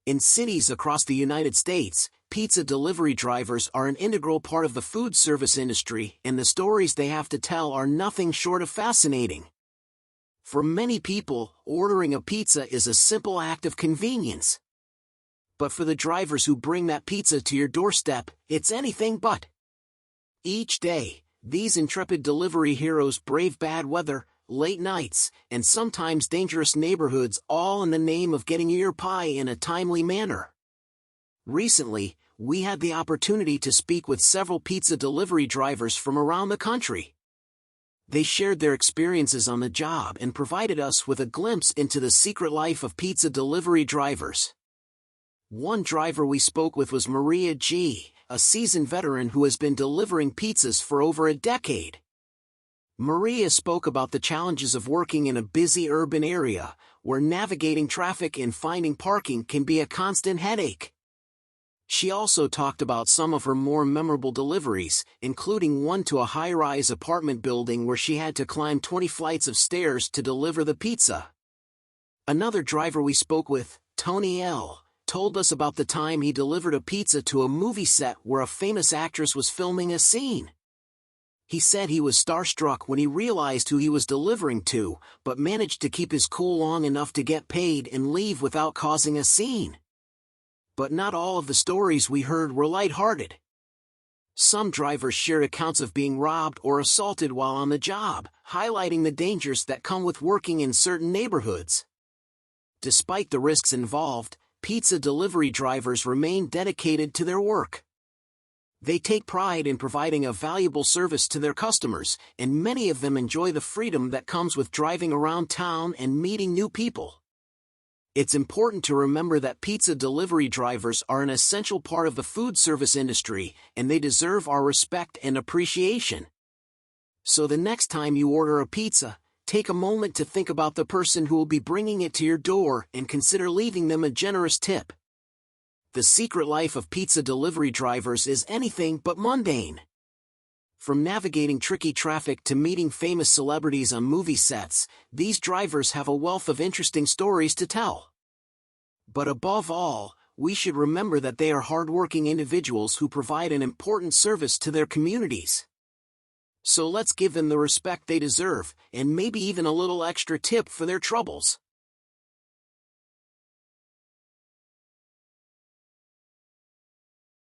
In cities across the United States, pizza delivery drivers are an integral part of the food service industry, and the stories they have to tell are nothing short of fascinating. For many people, ordering a pizza is a simple act of convenience. But for the drivers who bring that pizza to your doorstep, it's anything but. Each day, these intrepid delivery heroes brave bad weather, late nights, and sometimes dangerous neighborhoods, all in the name of getting your pie in a timely manner. Recently, we had the opportunity to speak with several pizza delivery drivers from around the country. They shared their experiences on the job and provided us with a glimpse into the secret life of pizza delivery drivers. One driver we spoke with was Maria G., a seasoned veteran who has been delivering pizzas for over a decade. Maria spoke about the challenges of working in a busy urban area, where navigating traffic and finding parking can be a constant headache. She also talked about some of her more memorable deliveries, including one to a high-rise apartment building where she had to climb 20 flights of stairs to deliver the pizza. Another driver we spoke with, Tony L., told us about the time he delivered a pizza to a movie set where a famous actress was filming a scene. He said he was starstruck when he realized who he was delivering to, but managed to keep his cool long enough to get paid and leave without causing a scene. But not all of the stories we heard were lighthearted. Some drivers shared accounts of being robbed or assaulted while on the job, highlighting the dangers that come with working in certain neighborhoods. Despite the risks involved, pizza delivery drivers remain dedicated to their work. They take pride in providing a valuable service to their customers, and many of them enjoy the freedom that comes with driving around town and meeting new people. It's important to remember that pizza delivery drivers are an essential part of the food service industry, and they deserve our respect and appreciation. So the next time you order a pizza, take a moment to think about the person who will be bringing it to your door and consider leaving them a generous tip. The secret life of pizza delivery drivers is anything but mundane. From navigating tricky traffic to meeting famous celebrities on movie sets, these drivers have a wealth of interesting stories to tell. But above all, we should remember that they are hardworking individuals who provide an important service to their communities. So let's give them the respect they deserve, and maybe even a little extra tip for their troubles.